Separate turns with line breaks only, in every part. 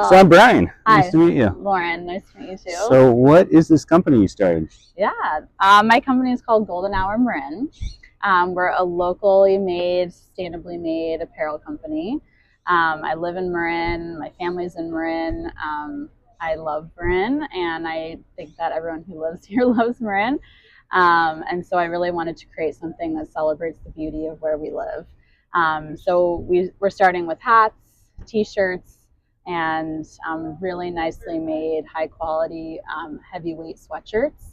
So I'm Brian. Nice
Hi,
to meet you.
Lauren. Nice to meet you too.
So what is this company you started?
Yeah, my company is called Golden Hour Marin. We're a locally made, sustainably made apparel company. I live in Marin. My family's in Marin. I love Marin, and I think that everyone who lives here loves Marin. And so I really wanted to create something that celebrates the beauty of where we live. We're starting with hats, t-shirts, and really nicely made, high quality, heavyweight sweatshirts.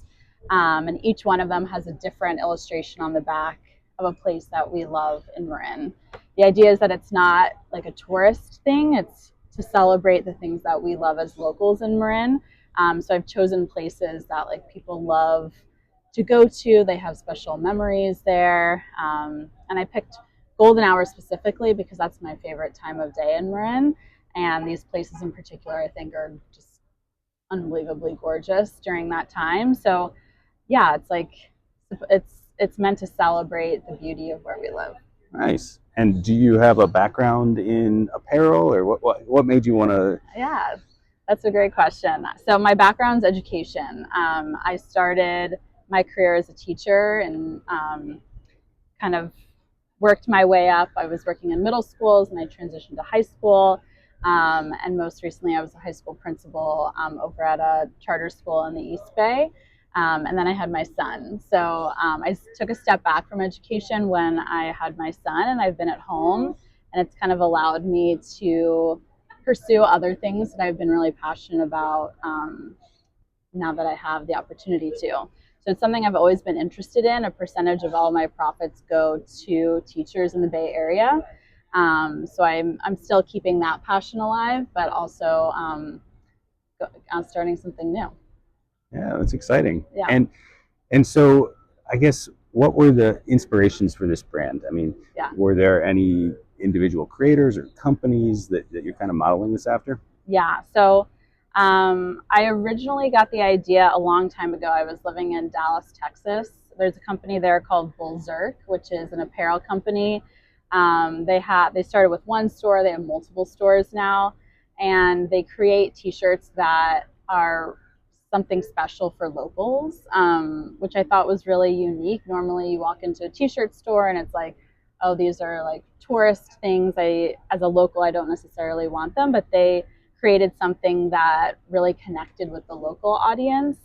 And each one of them has a different illustration on the back of a place that we love in Marin. The idea is that it's not like a tourist thing, it's to celebrate the things that we love as locals in Marin. So I've chosen places that like people love to go to. They have special memories there. And I picked Golden Hour specifically because that's my favorite time of day in Marin. And these places in particular, I think, are just unbelievably gorgeous during that time. So yeah, it's like it's meant to celebrate the beauty of where we live.
Nice. And do you have a background in apparel, or what made you want to?
Yeah, that's a great question. So my background's education. I started my career as a teacher and kind of worked my way up. I was working in middle schools and I transitioned to high school. And most recently, I was a high school principal over at a charter school in the East Bay. And then I had my son. So I took a step back from education when I had my son, and I've been at home. And it's kind of allowed me to pursue other things that I've been really passionate about now that I have the opportunity to. So it's something I've always been interested in. A percentage of all my profits go to teachers in the Bay Area. So I'm still keeping that passion alive, but also I'm starting something new.
Yeah, that's exciting.
Yeah.
And so I guess what were the inspirations for this brand? I mean,
Yeah.
were there any individual creators or companies that you're kind of modeling this after?
Yeah. So I originally got the idea a long time ago. I was living in Dallas, Texas. There's a company there called Bull Zerk, which is an apparel company. They started with one store. They have multiple stores now, and they create T-shirts that are something special for locals, which I thought was really unique. Normally, you walk into a T-shirt store and it's like, oh, these are like tourist things. As a local, I don't necessarily want them, but they created something that really connected with the local audience.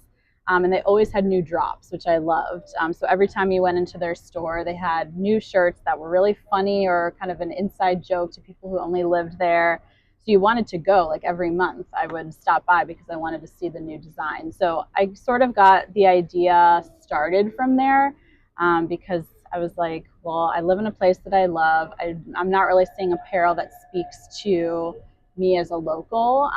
And they always had new drops, which I loved. So every time you went into their store, they had new shirts that were really funny or kind of an inside joke to people who only lived there. So you wanted to go like every month. I would stop by because I wanted to see the new design. So I sort of got the idea started from there because I was like, well, I live in a place that I love. I'm not really seeing apparel that speaks to me as a local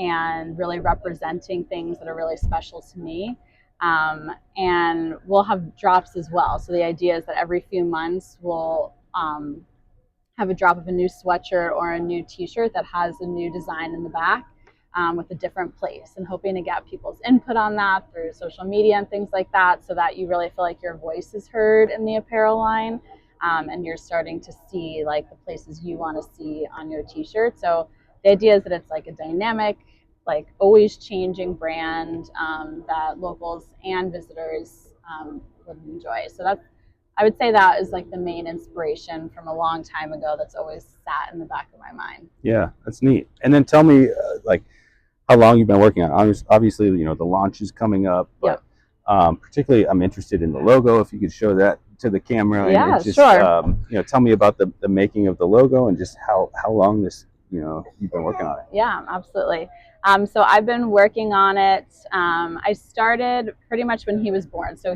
and really representing things that are really special to me. And we'll have drops as well. So the idea is that every few months we'll have a drop of a new sweatshirt or a new t-shirt that has a new design in the back with a different place, and hoping to get people's input on that through social media and things like that, so that you really feel like your voice is heard in the apparel line, and you're starting to see like the places you want to see on your t-shirt. So the idea is that it's like a dynamic, like always changing brand that locals and visitors would enjoy. So that's, I would say that is like the main inspiration from a long time ago that's always sat in the back of my mind.
Yeah, that's neat. And then tell me, like, how long you've been working on it. Obviously, the launch is coming up, but
Yep.
particularly I'm interested in the logo. If you could show that to the camera,
Yeah,
and just
sure.
tell me about the making of the logo and just how long this you've been working on it.
Yeah, absolutely. So I've been working on it. I started pretty much when he was born. So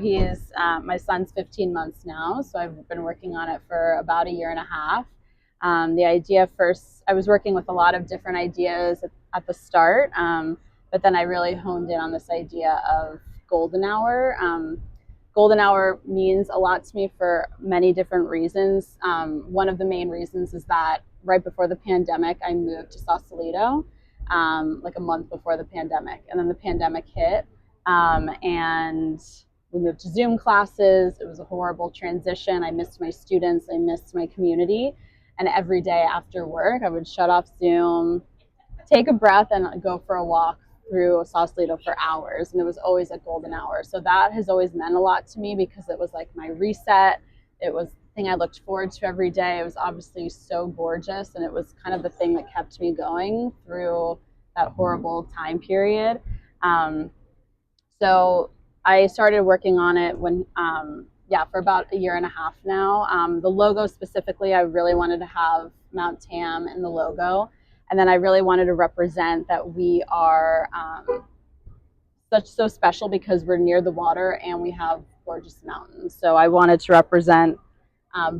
my son's 15 months now. So I've been working on it for about a year and a half. The idea first, I was working with a lot of different ideas at the start, but then I really honed in on this idea of golden hour. Golden hour means a lot to me for many different reasons. One of the main reasons is that right before the pandemic, I moved to Sausalito, like a month before the pandemic. And then the pandemic hit, and we moved to Zoom classes. It was a horrible transition. I missed my students. I missed my community. And every day after work, I would shut off Zoom, take a breath and go for a walk through Sausalito for hours, and it was always a golden hour. So that has always meant a lot to me because it was like my reset. It was the thing I looked forward to every day. It was obviously so gorgeous, and it was kind of the thing that kept me going through that horrible time period. Um, so I started working on it when, yeah, for about a year and a half now. The logo specifically, I really wanted to have Mount Tam in the logo. And then I really wanted to represent that we are so special because we're near the water and we have gorgeous mountains. So I wanted to represent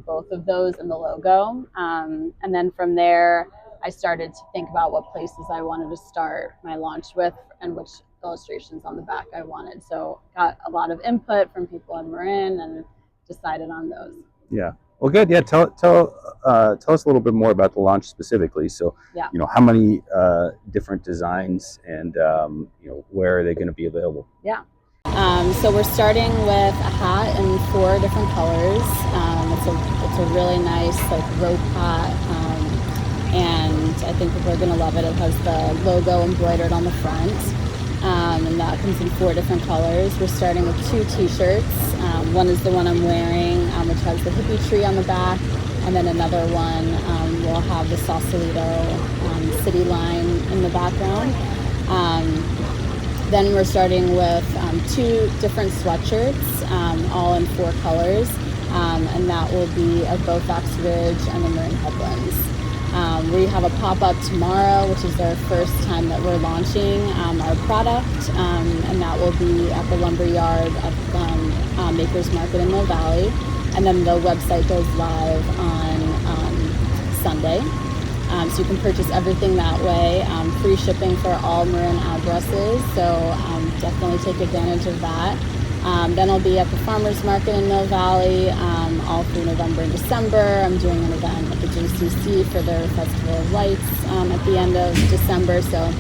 both of those in the logo. And then from there, I started to think about what places I wanted to start my launch with and which illustrations on the back I wanted. So got a lot of input from people in Marin and decided on those.
Yeah. Well, good. Yeah. Tell us a little bit more about the launch specifically. So,
Yeah.
how many different designs and where are they going to be available?
Yeah. So we're starting with a hat in 4 different colors. It's a really nice like rope hat, and I think people are going to love it. It has the logo embroidered on the front, and that comes in 4 different colors. We're starting with 2 T-shirts. One is the one I'm wearing, which has the hippie tree on the back, and then another one will have the Sausalito city line in the background. Then we're starting with 2 different sweatshirts, all in 4 colors, and that will be at both Fox Ridge and the Marin Headlands. We have a pop-up tomorrow, which is our first time that we're launching our product, and that will be at the lumber yard at Maker's Market in Mill Valley. And then the website goes live on Sunday. So you can purchase everything that way. Free shipping for all Marin addresses, so definitely take advantage of that. Then I'll be at the Farmers Market in Mill Valley all through November and December. I'm doing an event at the JCC for their Festival of Lights at the end of December. So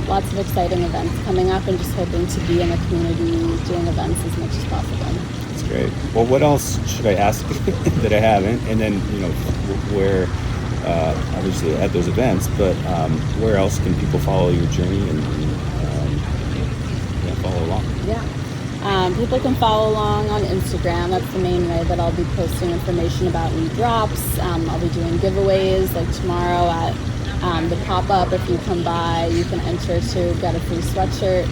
lots of exciting events coming up, and just hoping to be in the community doing events as much as possible.
That's great. Well, what else should I ask that I haven't? And then, where, obviously at those events, but where else can people follow your journey and follow along?
Yeah. People can follow along on Instagram. That's the main way that I'll be posting information about new drops. I'll be doing giveaways like tomorrow at the pop-up. If you come by, you can enter to get a free sweatshirt.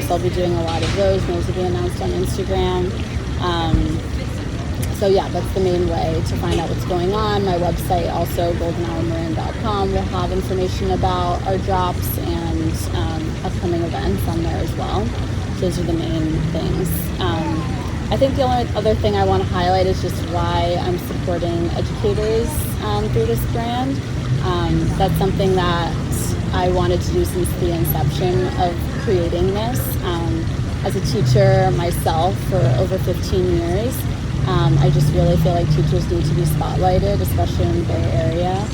So I'll be doing a lot of those, and those will be announced on Instagram. So yeah, that's the main way to find out what's going on. My website, also goldenhourmarin.com, will have information about our drops and upcoming events on there as well. Those are the main things. I think the only other thing I want to highlight is just why I'm supporting educators through this brand. That's something that I wanted to do since the inception of creating this. As a teacher myself for over 15 years, I just really feel like teachers need to be spotlighted, especially in the Bay Area.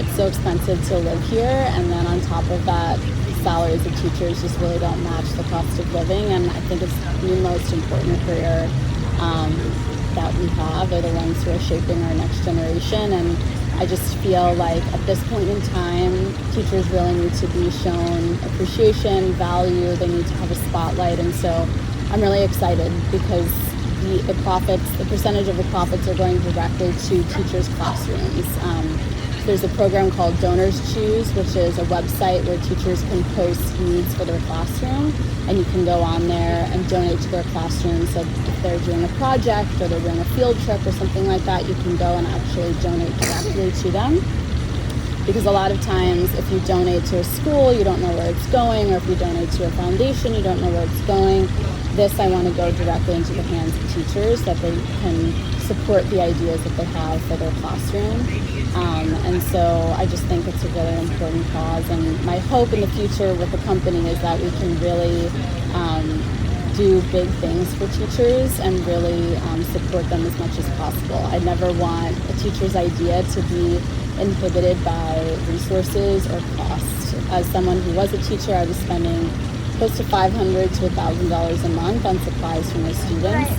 It's so expensive to live here, and then on top of that, salaries of teachers just really don't match the cost of living, and I think it's the most important career that we have. They're the ones who are shaping our next generation, and I just feel like at this point in time, teachers really need to be shown appreciation, value. They need to have a spotlight, and so I'm really excited because the percentage of the profits are going directly to teachers' classrooms. There's a program called Donors Choose, which is a website where teachers can post needs for their classroom, and you can go on there and donate to their classroom. So if they're doing a project or they're doing a field trip or something like that, you can go and actually donate directly to them. Because a lot of times, if you donate to a school, you don't know where it's going, or if you donate to a foundation, you don't know where it's going. This, I want to go directly into the hands of teachers, that they can support the ideas that they have for their classroom. And so I just think it's a really important cause. And my hope in the future with the company is that we can really do big things for teachers and really support them as much as possible. I never want a teacher's idea to be inhibited by resources or cost. As someone who was a teacher, I was spending close to $500 to $1,000 a month on supplies for my students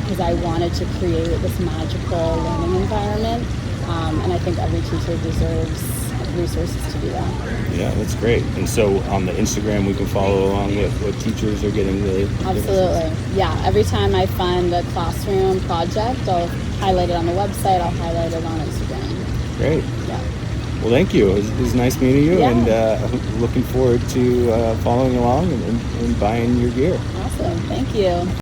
because I wanted to create this magical learning environment. And I think every teacher deserves
resources to do that.
Yeah, that's great. And so on the Instagram, we can follow along with what teachers are getting the
Absolutely. Yeah. Every time I find a classroom project, I'll highlight it on the website. I'll highlight it on Instagram.
Great.
Yeah.
Well, thank you. It was nice meeting you,
Yeah.
and looking forward to following along and buying your gear.
Awesome. Thank you.